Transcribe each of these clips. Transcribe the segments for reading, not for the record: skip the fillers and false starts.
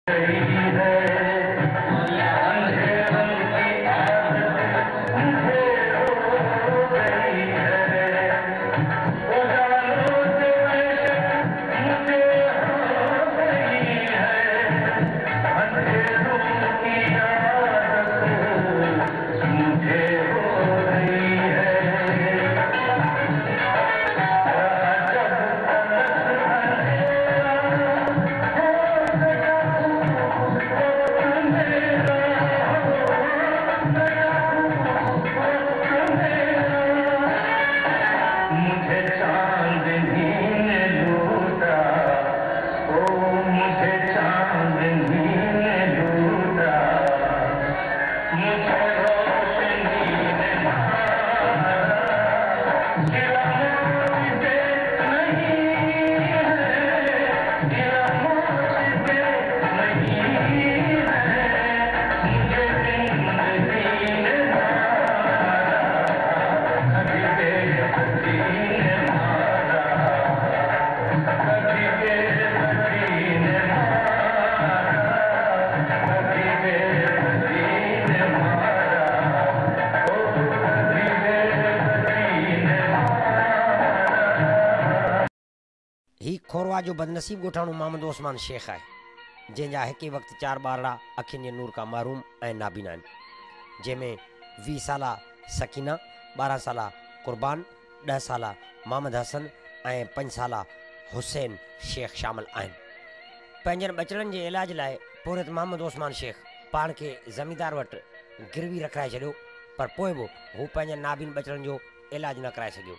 ही खोरवा जो बदनसीब गोठाणो मोहम्मद उस्मान शेख है, जंहिंजा हिक वक्त 4 ॿारड़ा अखियुनि जे नूर का मारूम ऐं नाबीना आहिनि, जंहिंमें 20 साला सकीना, 12 साला कुर्बान, 10 साला मोहम्मद हसन ऐं 5 साला हुसैन शेख शामिल आहिनि। पंहिंजनि बचड़नि जे इलाज लाइ पुरत मोहम्मद उस्मान शेख पाण खे ज़मींदार वटि गिरवी रखाए छॾियो, पर पोइ बि हू पंहिंजनि नाबीन बचड़नि जो इलाज न कराए सघियो,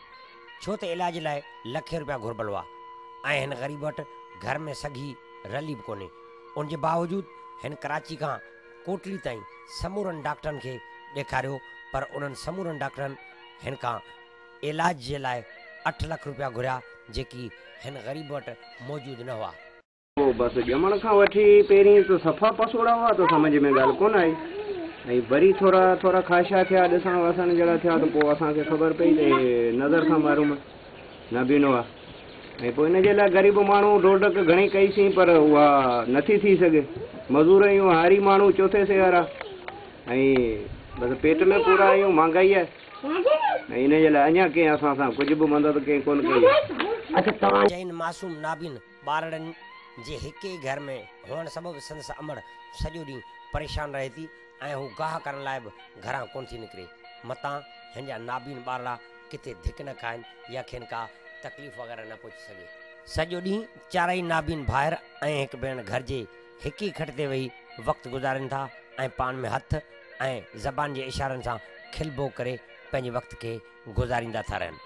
छो त इलाज लाइ लखे रुपया घुरबल हुआ ऐं हिन ग़रीब वटि घर में सघी रली बि कोन्हे। उन जे बावजूदि हिन कराची खां कोटली ताईं समूरनि डॉक्टरनि खे ॾेखारियो, पर उन्हनि समूरनि डॉक्टरनि हिन खां इलाज जे लाइ 8 लाख रुपया घुरिया, जेकी हिन ग़रीब वटि मौजूदु न हुआ। बस ॼमण खां वठी पहिरीं त सफ़ा पसोड़ा हुआ त सम्झ में ॻाल्हि कोन आई, ऐं वरी थोरा थोरा ख़ाशा थिया, ॾिसण वसण जहिड़ा थिया त पोइ असांखे ख़बर पई त नज़र खां मारूम नाबीनो आहे। ऐं पोइ इन जे लाइ ग़रीब माण्हू ढोढक घणी कईसीं, पर उहा नथी थी सघे। मज़ूर आहियूं, हारी माण्हू, चौथे से वारा, ऐं बसि पेट में पूरा आहियूं, महांगाई आहे, ऐं इन जे लाइ अञा कंहिं असां सां कुझु बि मदद कंहिं कोन कई। अच्छा, तव्हां इन मासूम नाबीन ॿारड़नि जे हिक ई घर में हुअण सबबि संदसि अमड़ सॼो ॾींहुं परेशान रहे थी ऐं हू गाह करण लाइ बि घरां कोन थी निकिरे। मतां हिन जा नाबीन ॿारड़ा किथे धिक न खाइनि या खेनि का तकलीफ़ वग़ैरह न पहुची सघे। सॼो ॾींहुं चारई नाबीन भाइर ऐं हिकु भेण घर जे हिक ई खट ते वेही वक़्तु गुज़ारनि था ऐं पाण में हथ ऐं ज़बान जे इशारनि सां खिलबो करे पंहिंजे वक़्त खे गुज़ारींदा था रहनि,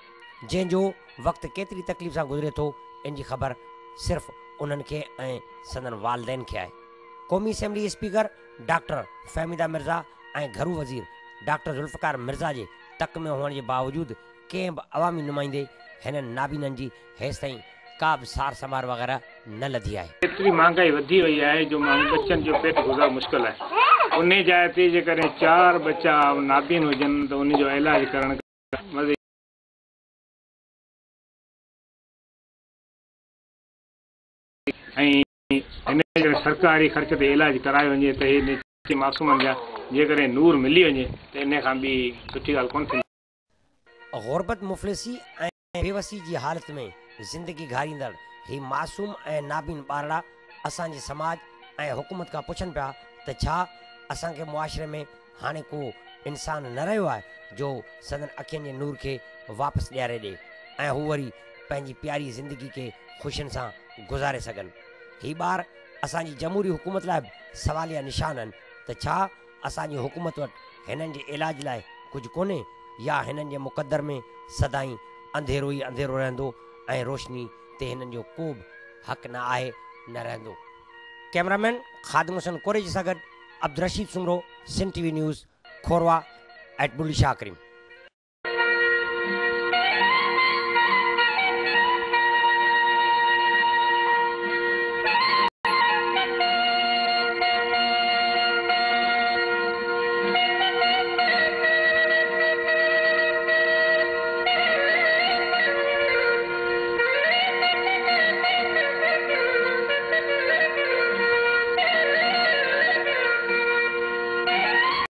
जंहिंजो वक़्तु केतिरी तकलीफ़ सां गुज़रे थो इन जी ख़बर सिर्फ़ु उन्हनि खे ऐं संदन वालदेन खे आहे। क़ौमी assembly speaker doctor Fahmida Mirza ऐं घरू वज़ीर डॉक्टर ज़ुल्फ़िकार मिर्ज़ा जे तक में हुअण जे बावजूदि कंहिं बि अवामी नुमाइंदे हिननि नाबीननि जी हेसि ताईं का बि सार संभार वग़ैरह न लधी आहे। एतिरी महांगाई वधी वई आहे जो माण्हू बचनि जो पेट गुज़ारणु मुश्किल आहे। उन जाइ ते जेकॾहिं 4 बच्चा नाबीन हुजनि त उन जो इलाज करणु ऐं हिन सरकारी ख़र्च ते इलाज करायो वञे त हिन मासूमनि जा जेकॾहिं नूर मिली वञे त इन खां बि सुठी ॻाल्हि कोन थींदी। ग़ुरबत, मुफ़लिसी ऐं बेवसी जी हालत में ज़िंदगी घारींदड़ ही मासूम ऐं नाबीन ॿारड़ा असांजे समाज ऐं हुकूमत खां पुछनि पिया त छा असांखे मुआशिरे में हाणे को इंसान न रहियो आहे जो संदन अखियुनि जे नूर खे वापसि ॾियारे ॾे ऐं हू वरी पंहिंजी प्यारी ज़िंदगी खे ख़ुशियुनि सां गुज़ारे सघनि। ही ॿार असांजी जमहूरी हुकूमत लाइ बि सवालिया निशान आहिनि त छा असांजी हुकूमत वटि हिननि जे इलाज लाइ कुझु कोन्हे, या हिननि जे मुक़दर में सदाईं अंधेरो ई अंधेरो रहंदो ऐं रोशनी ते हिननि जो को बि हक़ न आहे न रहंदो। कैमरामैन ख़ादिम हुसैन कोरेजी सां गॾु Abdul Rashid Soomro, Sindh TV news, Khorwah at Bulri Shah Karim.